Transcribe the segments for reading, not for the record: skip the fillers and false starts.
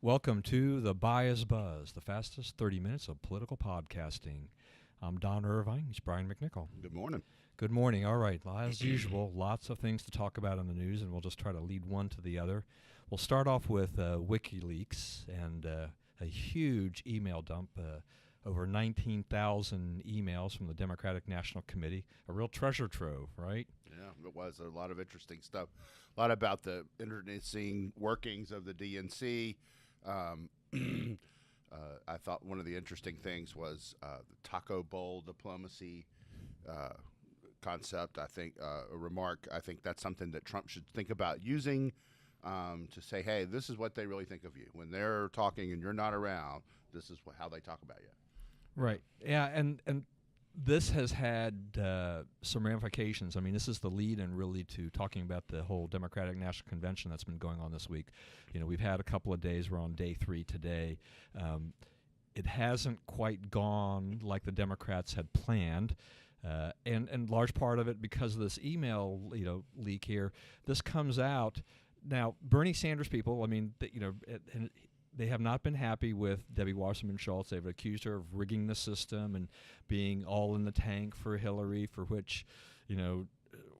Welcome to the Bias Buzz, the fastest 30 minutes of political podcasting. I'm Don Irvine. He's Brian McNichol. Good morning. Good morning. All right. Well, as usual, lots of things to talk about in the news, and we'll just try to lead one to the other. We'll start off with WikiLeaks and a huge email dump, over 19,000 emails from the Democratic National Committee, a real treasure trove, right? Yeah, it was a lot of interesting stuff. A lot about the internecine workings of the DNC. I thought one of the interesting things was the taco bowl diplomacy concept. I think a remark. I think that's something that Trump should think about using to say, hey, this is what they really think of you. When they're talking and you're not around, this is how they talk about you. Right. Yeah, and this has had some ramifications. I mean, this is the lead-in really to talking about the whole Democratic National Convention that's been going on this week. You know, we've had a couple of days. We're on day 3 today. It hasn't quite gone like the Democrats had planned, and large part of it because of this email, leak here. This comes out now. Bernie Sanders people, I mean, they have not been happy with Debbie Wasserman Schultz. They've accused her of rigging the system and being all in the tank for Hillary, for which,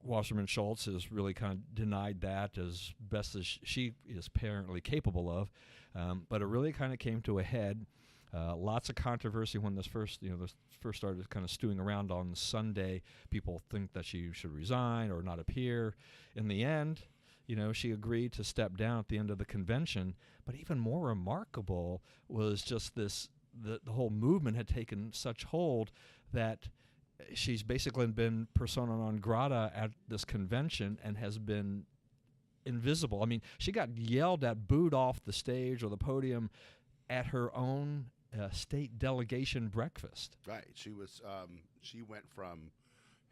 Wasserman Schultz has really kind of denied that as best as she is apparently capable of. But it really kind of came to a head. Lots of controversy when this first started kind of stewing around on Sunday. People think that she should resign or not appear. In the end, she agreed to step down at the end of the convention. But even more remarkable was just this, the whole movement had taken such hold that she's basically been persona non grata at this convention and has been invisible. I mean, she got yelled at, booed off the stage or the podium at her own state delegation breakfast. Right. She was. She went from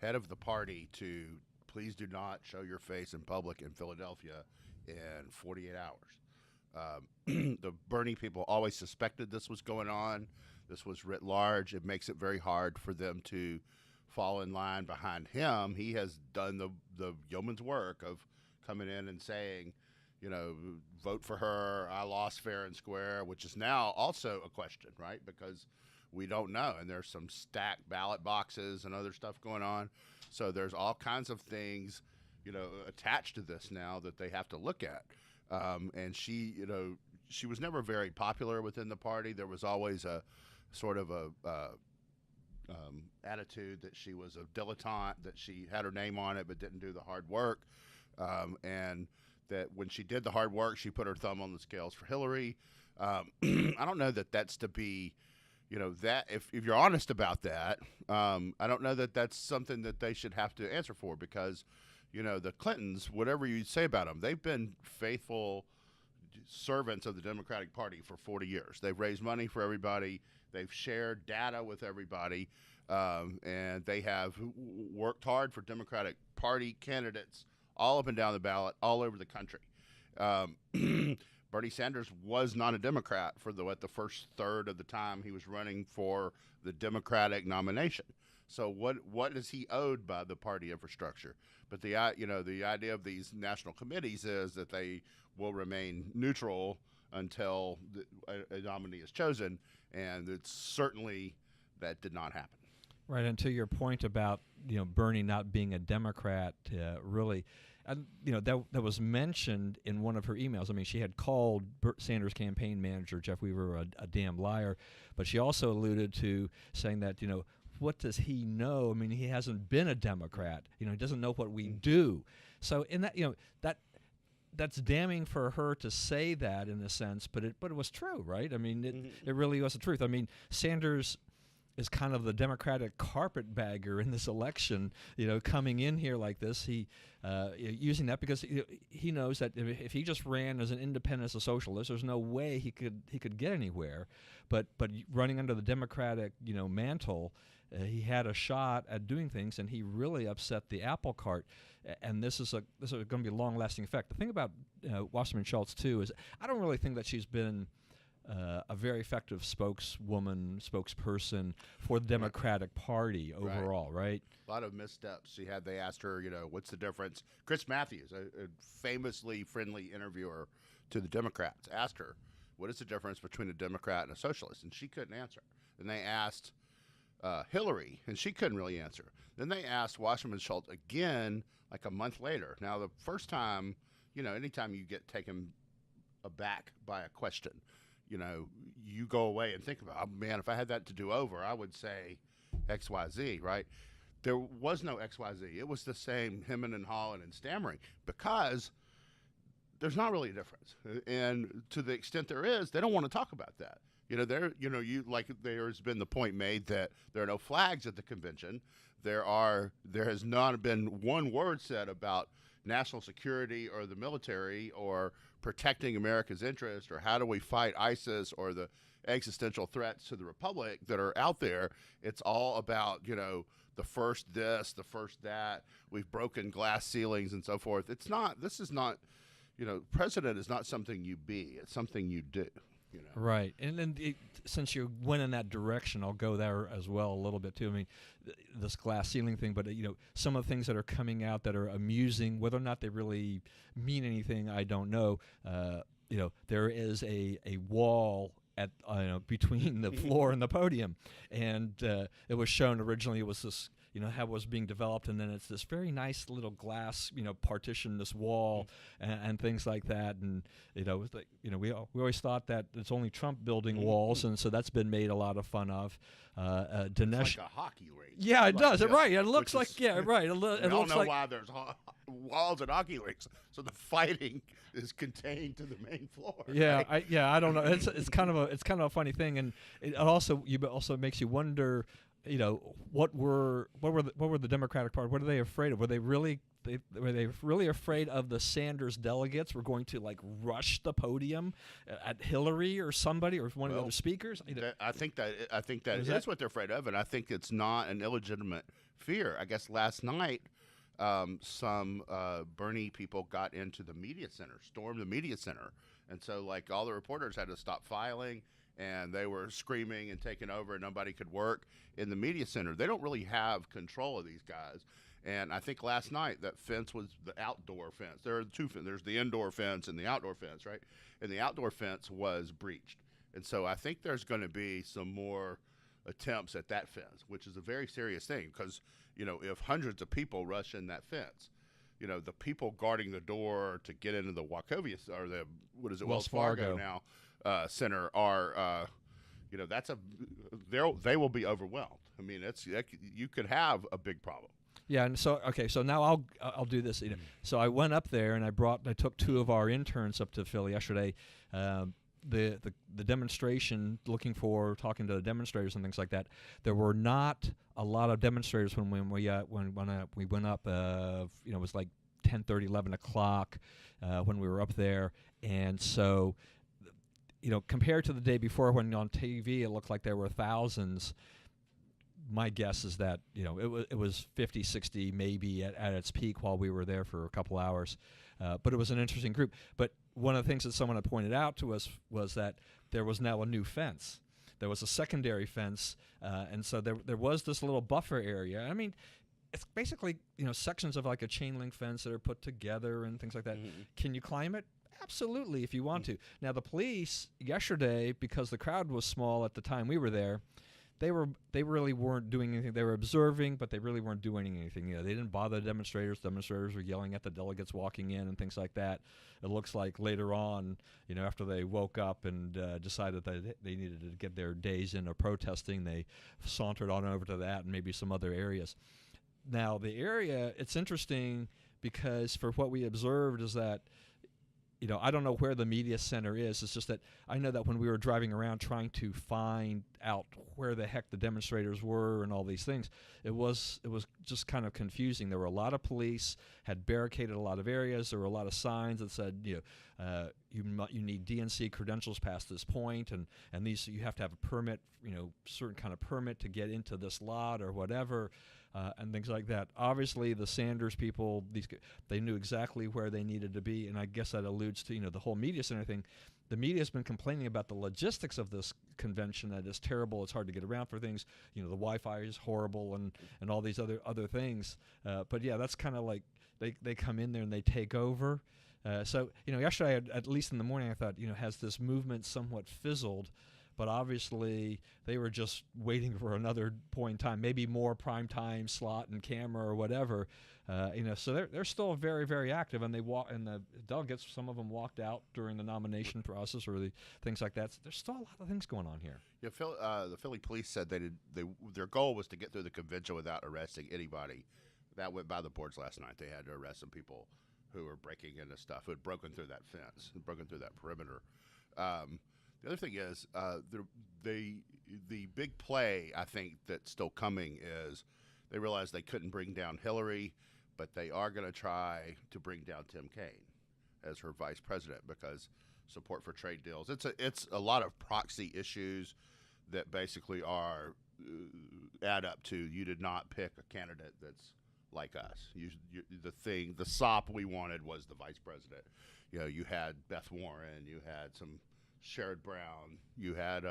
head of the party to please do not show your face in public in Philadelphia in 48 hours. The Bernie people always suspected this was going on. This was writ large. It makes it very hard for them to fall in line behind him. He has done the yeoman's work of coming in and saying, vote for her. I lost fair and square, which is now also a question, right? Because we don't know. And there's some stacked ballot boxes and other stuff going on. So there's all kinds of things, attached to this now that they have to look at. And she, she was never very popular within the party. There was always a sort of attitude that she was a dilettante, that she had her name on it but didn't do the hard work. And that when she did the hard work, she put her thumb on the scales for Hillary. I don't know that that's to be, that if you're honest about that, I don't know that that's something that they should have to answer for because, the Clintons, whatever you say about them, they've been faithful servants of the Democratic Party for 40 years. They've raised money for everybody. They've shared data with everybody. And they have worked hard for Democratic Party candidates all up and down the ballot, all over the country. Bernie Sanders was not a Democrat for the first third of the time he was running for the Democratic nomination. So what is he owed by the party infrastructure? But the idea of these national committees is that they will remain neutral until a nominee is chosen, and it's certainly that did not happen. Right, and to your point about Bernie not being a Democrat, really, and that was mentioned in one of her emails. I mean, she had called Sanders' campaign manager Jeff Weaver a damn liar, but she also alluded to saying that what does he know? I mean, he hasn't been a Democrat. He doesn't know what we do. So in that that's damning for her to say that in a sense, but it was true, right? I mean, it really was the truth. I mean, Sanders is kind of the Democratic carpetbagger in this election, coming in here like this. He using that because he knows that if he just ran as an independent, as a socialist, there's no way he could get anywhere. But running under the Democratic mantle, he had a shot at doing things, and he really upset the apple cart. And this is going to be a long-lasting effect. The thing about Wasserman Schultz too is I don't really think that she's been a very effective spokesperson for the Democratic Party overall, right? A lot of missteps. They asked her, what's the difference? Chris Matthews, a famously friendly interviewer to the Democrats, asked her, what is the difference between a Democrat and a socialist? And she couldn't answer. And they asked Hillary, and she couldn't really answer. Then they asked Wasserman Schultz again, like a month later. Now, the first time, anytime you get taken aback by a question, you go away and think about, oh, man, if I had that to do over, I would say XYZ, right? There was no XYZ. It was the same hemming and hawing and stammering because there's not really a difference. And to the extent there is, they don't want to talk about that. There's been the point made that there are no flags at the convention. There has not been one word said about national security or the military or protecting America's interest or how do we fight ISIS or the existential threats to the republic that are out there. It's all about, the first this, the first that. We've broken glass ceilings and so forth. This is not, president is not something you be. It's something you do. Right. And then since you went in that direction, I'll go there as well a little bit too. I mean, this glass ceiling thing, but some of the things that are coming out that are amusing, whether or not they really mean anything, I don't know. There is a wall at between the floor and the podium, and it was shown originally. It was this. How it was being developed, and then it's this very nice little glass, partition, this wall, and things like that. And it's like, we always thought that it's only Trump building walls, and so that's been made a lot of fun of. Dinesh, it's like a hockey rink. Yeah, it does. Right. It looks like right. It looks looks know like why there's walls at hockey rinks, so the fighting is contained to the main floor. Yeah, right? I don't know. It's kind of a funny thing, and it also makes you wonder. What were the Democratic Party? What are they afraid of? Were they really afraid of the Sanders delegates? Were going to rush the podium at Hillary or somebody or one of the speakers? I think that is what they're afraid of, and I think it's not an illegitimate fear. I guess last night some Bernie people got into the media center, stormed the media center, and so all the reporters had to stop filing. And they were screaming and taking over, and nobody could work in the media center. They don't really have control of these guys. And I think last night that fence was the outdoor fence. There are two fences. There's the indoor fence and the outdoor fence, right? And the outdoor fence was breached. And so I think there's going to be some more attempts at that fence, which is a very serious thing because, if hundreds of people rush in that fence, the people guarding the door to get into the Wachovia or the, Wells Fargo now, center are, they will be overwhelmed. I mean, you could have a big problem. Yeah, and so now I'll do this. So I went up there and I took two of our interns up to Philly yesterday. The demonstration, talking to the demonstrators and things like that. There were not a lot of demonstrators when we went up. It was like 10:30, 11 o'clock when we were up there, and so. Compared to the day before when on TV it looked like there were thousands, my guess is that, it was 50, 60 maybe at its peak while we were there for a couple hours. But it was an interesting group. But one of the things that someone had pointed out to us was that there was now a new fence. There was a secondary fence, and so there was this little buffer area. I mean, it's basically, sections of a chain link fence that are put together and things like that. Mm-hmm. Can you climb it? Absolutely, if you want to. Now, the police yesterday, because the crowd was small at the time we were there, they really weren't doing anything. They were observing, but they really weren't doing anything. They didn't bother the demonstrators. Demonstrators were yelling at the delegates walking in and things like that. It looks like later on, after they woke up and decided that they needed to get their days in of protesting, they sauntered on over to that and maybe some other areas. Now, the area, it's interesting because for what we observed is that I don't know where the media center is. It's just that I know that when we were driving around trying to find out where the heck the demonstrators were and all these things, it was just kind of confusing. There were a lot of police, had barricaded a lot of areas. There were a lot of signs that said, you need DNC credentials past this point, and these you have to have a permit, certain kind of permit to get into this lot or whatever. And things like that. Obviously, the Sanders people, they knew exactly where they needed to be, and I guess that alludes to the whole media center thing. The media has been complaining about the logistics of this convention, that it's terrible, it's hard to get around for things. The Wi-Fi is horrible, and all these other things. But yeah, that's kind of like they come in there and they take over. So, yesterday, at least in the morning, I thought, has this movement somewhat fizzled? But obviously, they were just waiting for another point in time, maybe more prime time slot and camera or whatever. So they're still very, very active, and the delegates, some of them walked out during the nomination process or the things like that. So there's still a lot of things going on here. Yeah, the Philly police said their goal was to get through the convention without arresting anybody. That went by the boards last night. They had to arrest some people who were breaking into stuff, who had broken through that fence, broken through that perimeter. The other thing is the big play, I think, that's still coming is they realized they couldn't bring down Hillary, but they are going to try to bring down Tim Kaine as her vice president because support for trade deals. It's a lot of proxy issues that basically add up to you did not pick a candidate that's like us. The sop we wanted was the vice president. You had Beth Warren, you had some Sherrod Brown, you had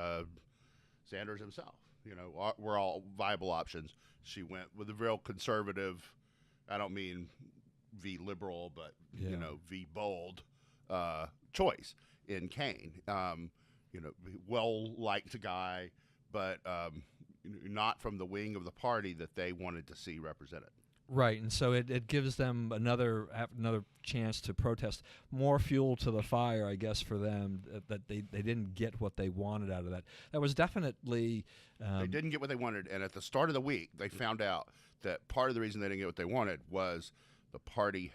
Sanders himself. We're all viable options. She went with a real conservative, I don't mean v liberal, but v bold choice in Kaine. Well liked guy, but not from the wing of the party that they wanted to see represented. Right, and so it gives them another chance to protest, more fuel to the fire, I guess, for them, that they didn't get what they wanted out of that. That was definitely... they didn't get what they wanted, and at the start of the week, they found out that part of the reason they didn't get what they wanted was the party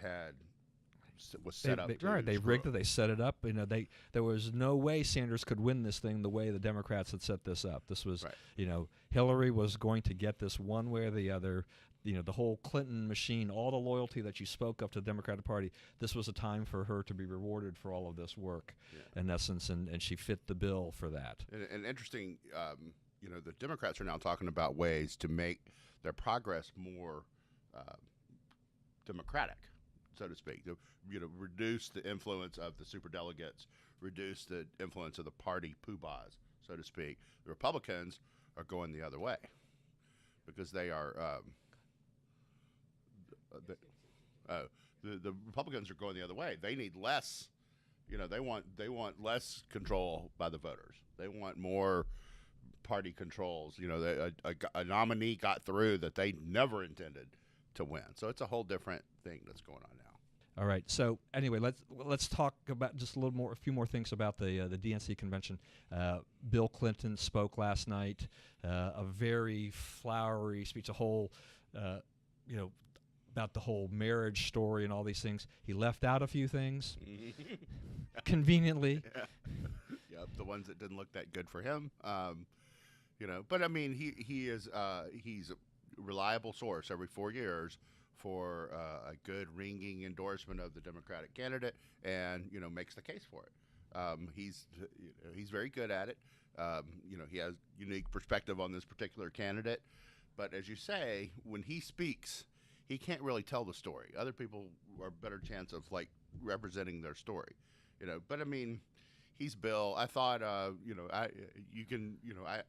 was set up. They rigged it. They set it up. There was no way Sanders could win this thing the way the Democrats had set this up. This was, Hillary was going to get this one way or the other. The whole Clinton machine, all the loyalty that you spoke of to the Democratic Party, this was a time for her to be rewarded for all of this work, in essence, and she fit the bill for that. And interesting, the Democrats are now talking about ways to make their progress more democratic, so to speak. Reduce the influence of the superdelegates, reduce the influence of the party poobahs, so to speak. The Republicans are going the other way because they are... the Republicans are going the other way. They need less, they want less control by the voters. They want more party controls. A nominee got through that they never intended to win. So it's a whole different thing that's going on now. All right. So anyway, let's talk about just a few more things about the DNC convention. Bill Clinton spoke last night, a very flowery speech, about the whole marriage story and all these things. He left out a few things, conveniently. Yep, the ones that didn't look that good for him. But I mean, he's a reliable source every 4 years for a good ringing endorsement of the Democratic candidate, and makes the case for it. He's very good at it. He has unique perspective on this particular candidate. But as you say, when he speaks, he can't really tell the story. Other people are better chance of representing their story, But I mean, he's Bill. I thought,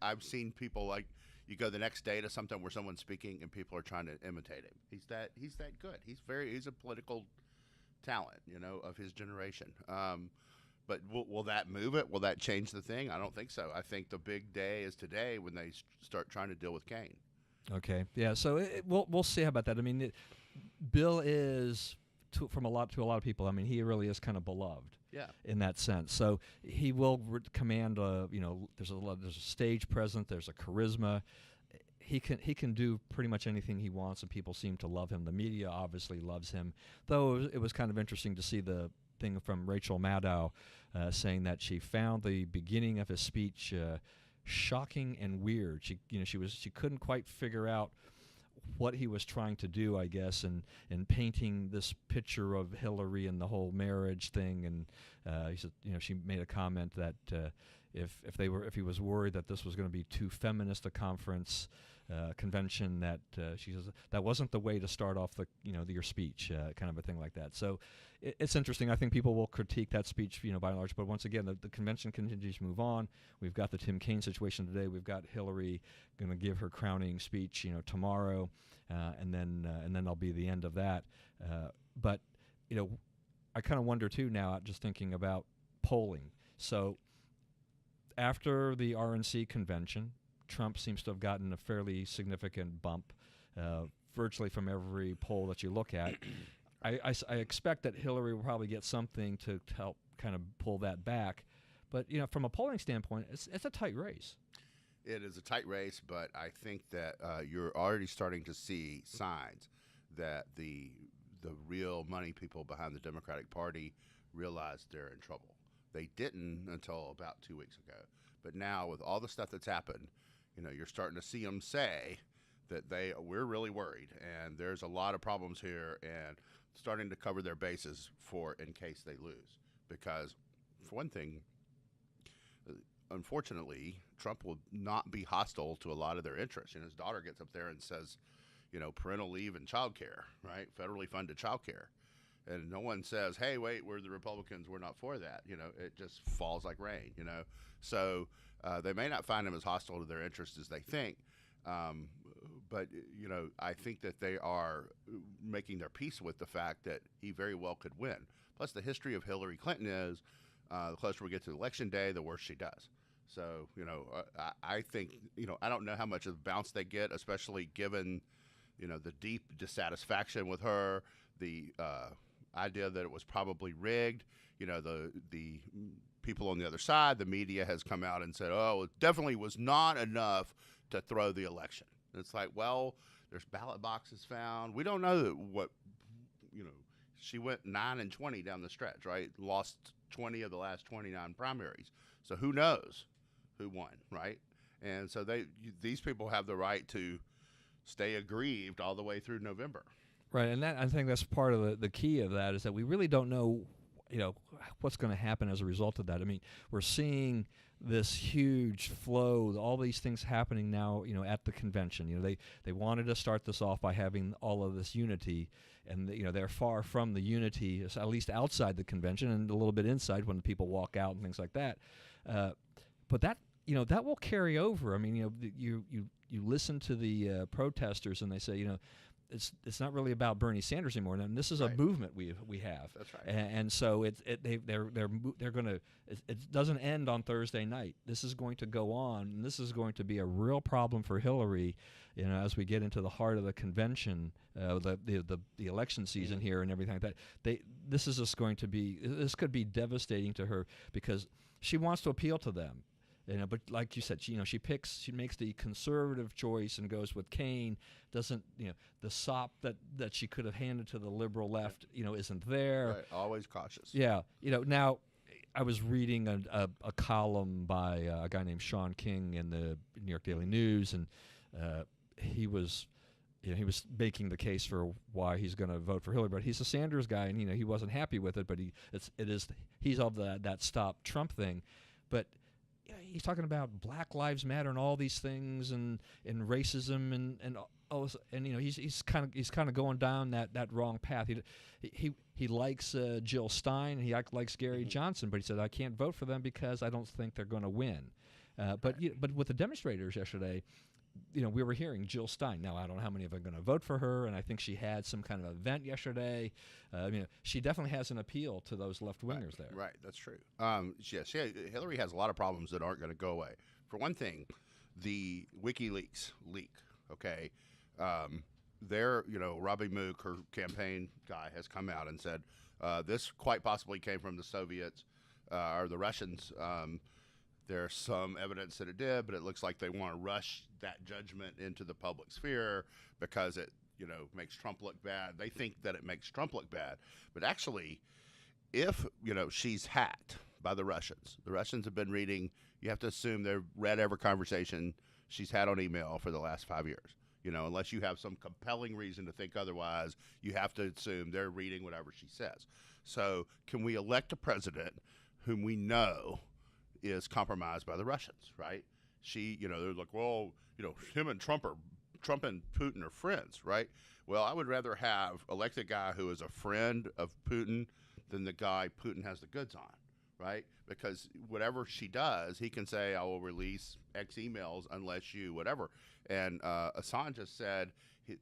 I've seen people you go the next day to something where someone's speaking and people are trying to imitate him. He's that good. He's a political talent, of his generation. But will that move it? Will that change the thing? I don't think so. I think the big day is today when they start trying to deal with Kaine. Okay. Yeah. So we'll see about that. I mean, Bill is to a lot of people. I mean, he really is kind of beloved. Yeah. In that sense, so he will command. There's a stage presence. There's a charisma. He can do pretty much anything he wants, and people seem to love him. The media obviously loves him. Though it was kind of interesting to see the thing from Rachel Maddow saying that she found the beginning of his speech shocking and weird. She couldn't quite figure out what he was trying to do, I guess, in painting this picture of Hillary and the whole marriage thing. And he said, she made a comment that if he was worried that this was going to be too feminist a convention, that she says that wasn't the way to start off your speech, kind of a thing like that. So it's interesting. I think people will critique that speech, by and large. But once again, the convention continues to move on. We've got the Tim Kaine situation today. We've got Hillary going to give her crowning speech, tomorrow, and then that'll be the end of that. But I kind of wonder too now, just thinking about polling. So after the RNC convention, Trump seems to have gotten a fairly significant bump, virtually from every poll that you look at. I expect that Hillary will probably get something to help kind of pull that back. But, from a polling standpoint, it's a tight race. It is a tight race, but I think that you're already starting to see signs that the real money people behind the Democratic Party realize they're in trouble. They didn't until about 2 weeks ago. But now, with all the stuff that's happened, you're starting to see them say that we're really worried, and there's a lot of problems here, and starting to cover their bases in case they lose. Because, for one thing, unfortunately, Trump will not be hostile to a lot of their interests. His daughter gets up there and says, parental leave and child care, right? Federally funded child care. And no one says, hey, wait, we're the Republicans, we're not for that. It just falls like rain, So they may not find him as hostile to their interests as they think. But, I think that they are making their peace with the fact that he very well could win. Plus, the history of Hillary Clinton is the closer we get to Election Day, the worse she does. So, I think, I don't know how much of the bounce they get, especially given, the deep dissatisfaction with her, the idea that it was probably rigged. The people on the other side, the media has come out and said, oh, it definitely was not enough to throw the election. And it's like, well, there's ballot boxes found. We don't know what, she went 9-20 down the stretch, right? Lost 20 of the last 29 primaries. So who knows who won, right? And so these people have the right to stay aggrieved all the way through November. Right, and I think that's part of the key of that is that we really don't know, what's going to happen as a result of that. I mean, we're seeing this huge flow, all these things happening now, at the convention. They wanted to start this off by having all of this unity, and they're far from the unity, at least outside the convention and a little bit inside when people walk out and things like that. But that that will carry over. I mean, you listen to the protesters and they say, it's not really about Bernie Sanders anymore. And this is a movement we have. That's right. And so they're going to. It doesn't end on Thursday night. This is going to go on, and this is going to be a real problem for Hillary. As we get into the heart of the convention, the election season here, and everything like that. This is just going to be. This could be devastating to her because she wants to appeal to them. But like you said, she makes the conservative choice and goes with Kane. Doesn't the sop that she could have handed to the liberal left, isn't there. Right. Always cautious. Yeah. Now I was reading a column by a guy named Sean King in the New York Daily News, and he was making the case for why he's going to vote for Hillary, but he's a Sanders guy, and he wasn't happy with it. But he's of that Stop Trump thing, but. He's talking about Black Lives Matter and all these things and racism and all this, and he's kind of going down that wrong path. He likes Jill Stein and he likes Gary Johnson, but he said I can't vote for them because I don't think they're going to win. But with the demonstrators yesterday, we were hearing Jill Stein. Now I don't know how many of them are going to vote for her, and I think she had some kind of event yesterday. She definitely has an appeal to those left wingers there. Right, that's true. Yes, Hillary has a lot of problems that aren't going to go away. For one thing, the WikiLeaks leak. Okay, Robbie Mook, her campaign guy, has come out and said this quite possibly came from the Soviets or the Russians. There's some evidence that it did, but it looks like they want to rush that judgment into the public sphere because it, makes Trump look bad. They think that it makes Trump look bad. But actually, if, she's hacked by the Russians have been reading, you have to assume they've read every conversation she's had on email for the last 5 years. Unless you have some compelling reason to think otherwise, you have to assume they're reading whatever she says. So can we elect a president whom we know is compromised by the Russians, right? They're like, well, him and Trump and Putin are friends, right? Well, I would rather elect a guy who is a friend of Putin than the guy Putin has the goods on, right? Because whatever she does, he can say, I will release X emails unless you whatever. And Assange has said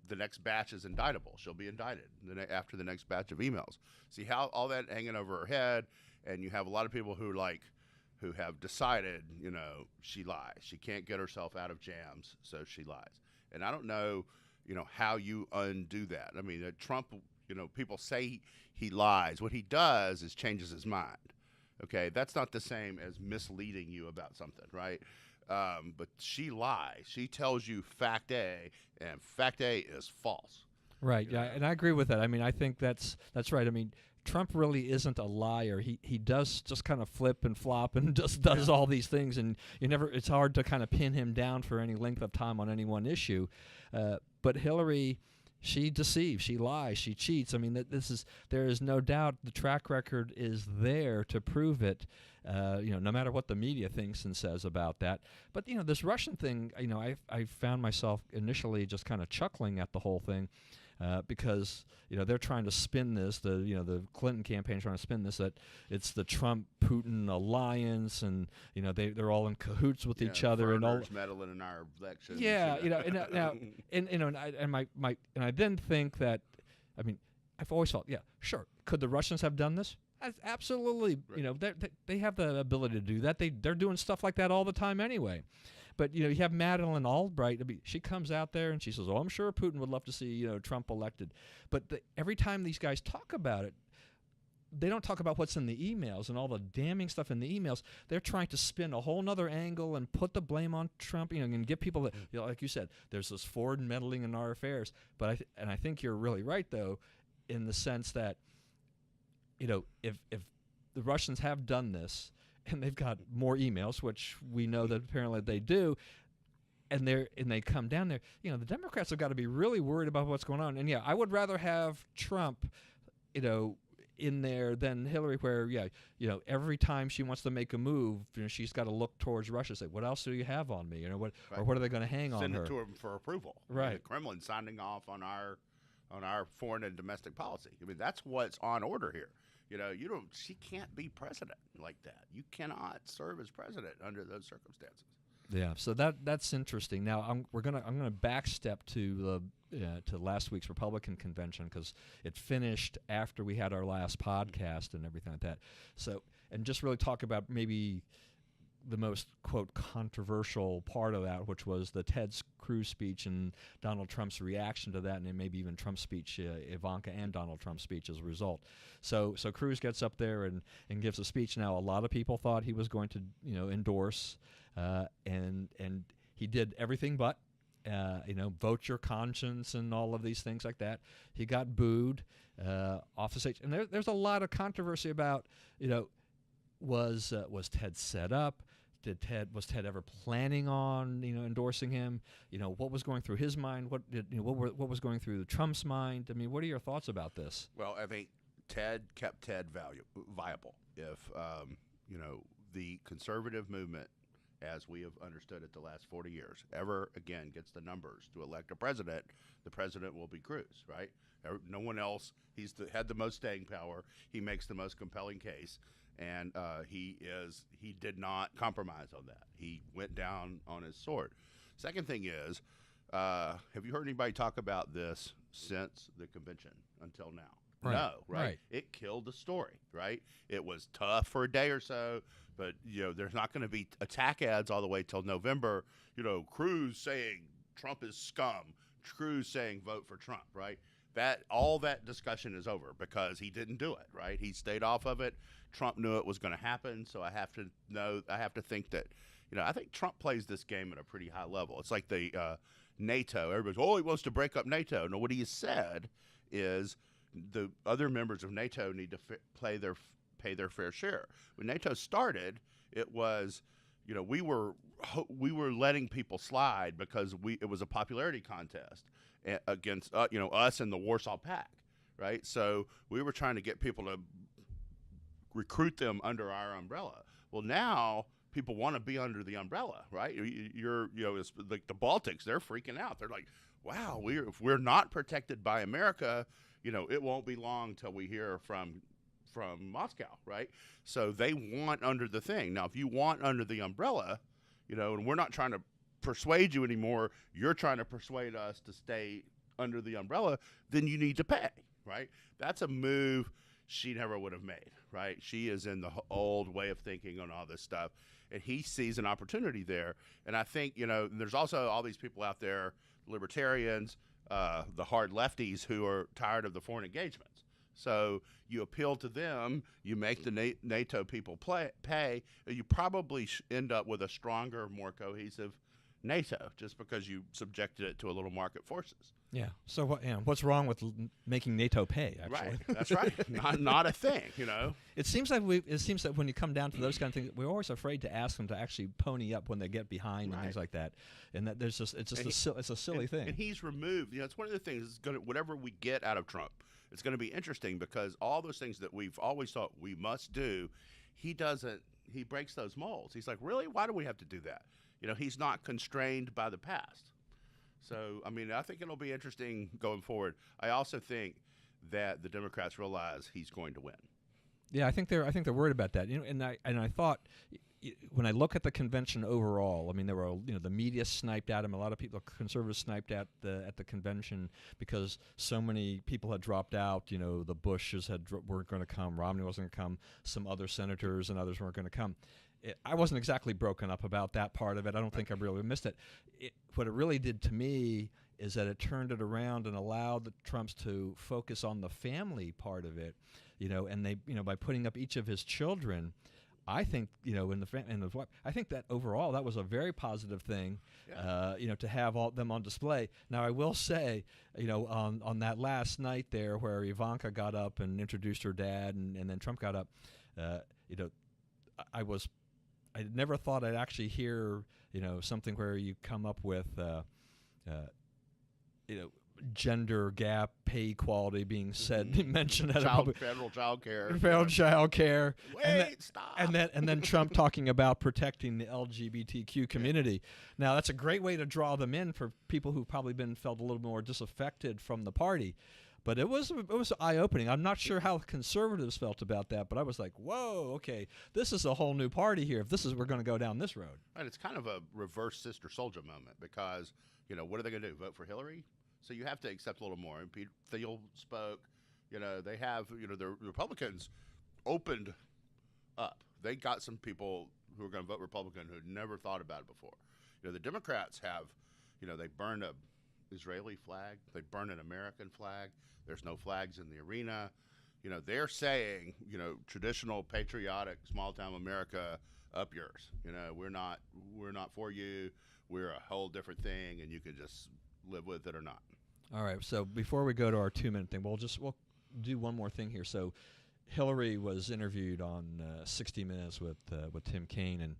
the next batch is indictable. She'll be indicted after the next batch of emails. See how all that hanging over her head, and you have a lot of people who have decided, she lies. She can't get herself out of jams, so she lies. And I don't know, how you undo that. I mean, Trump, people say he lies. What he does is changes his mind. Okay, that's not the same as misleading you about something, right? But she lies. She tells you fact A, and fact A is false. Right. Yeah, and I agree with that. I mean, I think that's right. I mean, Trump really isn't a liar. He does just kind of flip and flop and just does all these things, and it's hard to kind of pin him down for any length of time on any one issue. But Hillary, she deceives, she lies, she cheats. I mean, there is no doubt the track record is there to prove it. No matter what the media thinks and says about that. But this Russian thing, I found myself initially just kind of chuckling at the whole thing. Because they're trying to spin this, the Clinton campaign trying to spin this, that it's the Trump-Putin alliance, and they're all in cahoots with each other, and all meddling in our elections. Yeah, and I then think that, I mean, I've always thought, yeah, sure, could the Russians have done this? Absolutely, right. They have the ability to do that. They're doing stuff like that all the time anyway. But you have Madeleine Albright. I mean, she comes out there and she says, "Oh, I'm sure Putin would love to see Trump elected." But every time these guys talk about it, they don't talk about what's in the emails and all the damning stuff in the emails. They're trying to spin a whole other angle and put the blame on Trump. And get people that, like you said, there's this foreign meddling in our affairs. But I think you're really right though, in the sense that if the Russians have done this, and they've got more emails, which we know that apparently they do, and they come down there. The Democrats have got to be really worried about what's going on. And I would rather have Trump, in there than Hillary, where every time she wants to make a move, she's got to look towards Russia, and say, "What else do you have on me? What right. Or what are they going to hang Send on her?" Send it to him for approval. Right. The Kremlin signing off on our foreign and domestic policy. I mean, that's what's on order here. She can't be president like that. You cannot serve as president under those circumstances. Yeah, so that's interesting. Now I'm gonna backstep to last week's Republican convention, because it finished after we had our last podcast and everything like that. So, and just really talk about maybe the most, quote, controversial part of that, which was the Ted Cruz speech and Donald Trump's reaction to that, and then maybe even Trump's speech, Ivanka and Donald Trump's speech as a result. So Cruz gets up there and gives a speech. Now, a lot of people thought he was going to, endorse, and he did everything but, vote your conscience and all of these things like that. He got booed off the stage. And there's a lot of controversy about, was Ted set up? Was Ted ever planning on endorsing him? What was going through his mind? What was going through Trump's mind? I mean, what are your thoughts about this? Well, I think Ted kept Ted viable. If the conservative movement, as we have understood it the last 40 years, ever again gets the numbers to elect a president, the president will be Cruz, right? No one else. He's had the most staying power. He makes the most compelling case. And he did not compromise on that. He went down on his sword. Second thing is, have you heard anybody talk about this since the convention until now? Right. No, right? Right. It killed the story, right? It was tough for a day or so, but there's not going to be attack ads all the way till November. Cruz saying Trump is scum, Cruz saying vote for Trump, right? All that discussion is over because he didn't do it, right? He stayed off of it. Trump knew it was going to happen, so I have to think that, I think Trump plays this game at a pretty high level. It's like the NATO. Everybody's, he wants to break up NATO. No, what he has said is the other members of NATO need to pay their fair share. When NATO started, it was, we were letting people slide because it was a popularity contest against us and the Warsaw Pact, right? So we were trying to get people to recruit them under our umbrella. Well, now people want to be under the umbrella, right? It's like the Baltics, they're freaking out. They're like, wow, if we're not protected by America, it won't be long till we hear from Moscow, right? So they want under the thing. Now, if you want under the umbrella, and we're not trying to persuade you anymore, you're trying to persuade us to stay under the umbrella, then you need to pay, right? That's a move she never would have made, right? She is in the old way of thinking on all this stuff, and he sees an opportunity there. And I think, there's also all these people out there, libertarians, the hard lefties who are tired of the foreign engagements. So you appeal to them, you make the NATO people pay, you probably end up with a stronger, more cohesive NATO just because you subjected it to a little market forces. Yeah. So what's wrong with making NATO pay? Actually, right. That's right. Not a thing. It seems that when you come down to those kind of things, we're always afraid to ask them to actually pony up when they get behind and things like that. And that it's a silly thing. And he's removed. It's one of the things. Whatever we get out of Trump, it's going to be interesting because all those things that we've always thought we must do, he doesn't. He breaks those molds. He's like, really? Why do we have to do that? He's not constrained by the past. So, I think it'll be interesting going forward. I also think that the Democrats realize he's going to win. Yeah, I think they're worried about that. And I thought when I look at the convention overall, there were the media sniped at him. A lot of people, conservatives, sniped at the convention because so many people had dropped out. The Bushes weren't going to come. Romney wasn't going to come. Some other senators and others weren't going to come. I wasn't exactly broken up about that part of it. I don't think I really missed it. What it really did to me is that it turned it around and allowed the Trumps to focus on the family part of it, and they, by putting up each of his children, I think, I think that overall that was a very positive thing, to have all them on display. Now, I will say, on that last night there where Ivanka got up and introduced her dad and then Trump got up, I never thought I'd actually hear, something where you come up with, gender gap, pay equality being said, mentioned at federal child care. Federal child care. Stop. And then Trump talking about protecting the LGBTQ community. Now, that's a great way to draw them in for people who've probably felt a little more disaffected from the party. But it was eye-opening. I'm not sure how conservatives felt about that, but I was like, whoa, okay, this is a whole new party here if we're going to go down this road. And it's kind of a reverse Sister Soldier moment because, what are they going to do, vote for Hillary? So you have to accept a little more. And Pete Thiel spoke. They have, the Republicans opened up. They got some people who are going to vote Republican who had never thought about it before. The Democrats have, they burned a Israeli flag. They burned an American flag. There's no flags in the arena. They're saying, traditional patriotic small town America, up yours. We're not for you. We're a whole different thing, and you can just live with it or not. All right. So before we go to our 2-minute thing, we'll do one more thing here. So Hillary was interviewed on 60 Minutes with Tim Kaine, and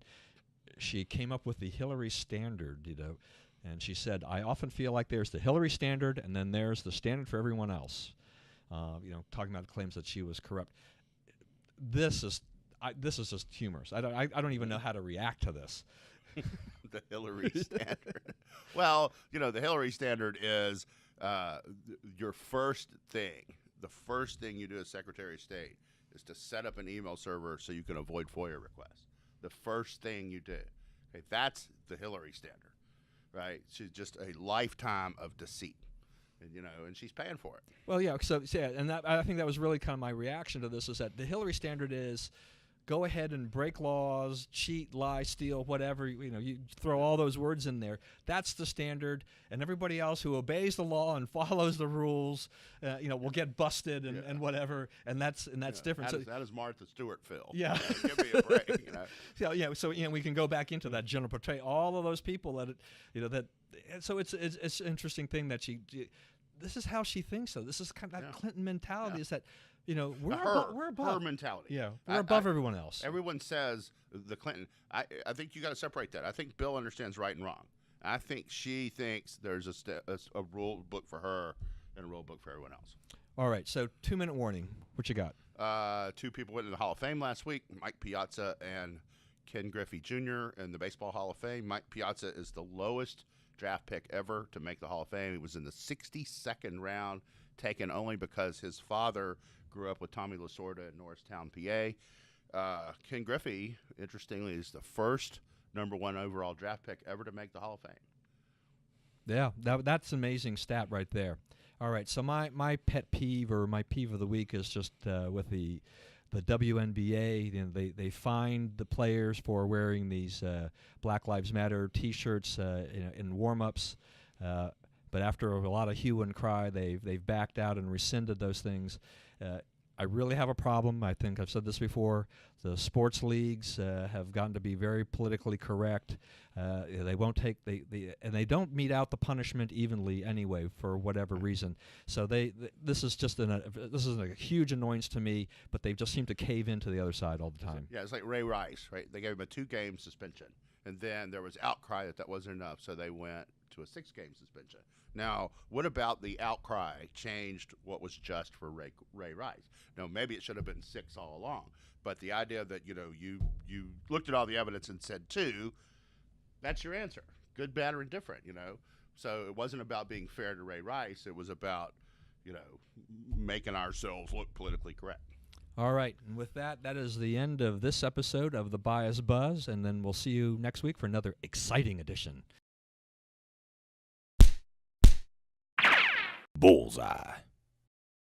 she came up with the Hillary standard, and she said, I often feel like there's the Hillary standard, and then there's the standard for everyone else. Talking about claims that she was corrupt. This is just humorous. I don't even know how to react to this. The Hillary standard. Well, the Hillary standard is your first thing. The first thing you do as Secretary of State is to set up an email server so you can avoid FOIA requests. The first thing you do. Okay, that's the Hillary standard, right? She's just a lifetime of deceit. And she's paying for it. Well, yeah. So and I think that was really kind of my reaction to this, is that the Hillary standard is go ahead and break laws, cheat, lie, steal, whatever. You throw all those words in there. That's the standard, and everybody else who obeys the law and follows the rules, will get busted and whatever. And that's different. That is Martha Stewart, Phil. Yeah. Give me a break. So we can go back into that general portray all of those people that. So it's an interesting thing that this is how she thinks. So this is kind of that Clinton mentality. Is that. We're above her mentality. Yeah, we're above everyone else. Everyone says the Clinton. I think you got to separate that. I think Bill understands right and wrong. I think she thinks there's a rule book for her and a rule book for everyone else. All right, so 2-minute warning. What you got? 2 people went into the Hall of Fame last week, Mike Piazza and Ken Griffey Jr. in the Baseball Hall of Fame. Mike Piazza is the lowest draft pick ever to make the Hall of Fame. He was in the 62nd round, taken only because his father grew up with Tommy Lasorda in Norristown, PA. Ken Griffey, interestingly, is the first #1 overall draft pick ever to make the Hall of Fame. Yeah, that's an amazing stat right there. All right, so my pet peeve or my peeve of the week is just with the WNBA. You know, they fined the players for wearing these Black Lives Matter T-shirts in warm-ups, but after a lot of hue and cry, they've backed out and rescinded those things. I really have a problem. I think I've said this before. The sports leagues have gotten to be very politically correct. They won't take and they don't mete out the punishment evenly anyway for whatever reason. So this is just this is a huge annoyance to me. But they just seem to cave into the other side all the time. Yeah, it's like Ray Rice, right? They gave him a 2-game suspension, and then there was outcry that wasn't enough, so they went to a 6-game suspension. Now, what about the outcry changed what was just for Ray Rice? No, maybe it should have been 6 all along. But the idea that, you looked at all the evidence and said 2, that's your answer. Good, bad, or indifferent, So it wasn't about being fair to Ray Rice. It was about, making ourselves look politically correct. All right, and with that is the end of this episode of the Bias Buzz, and then we'll see you next week for another exciting edition. Bullseye.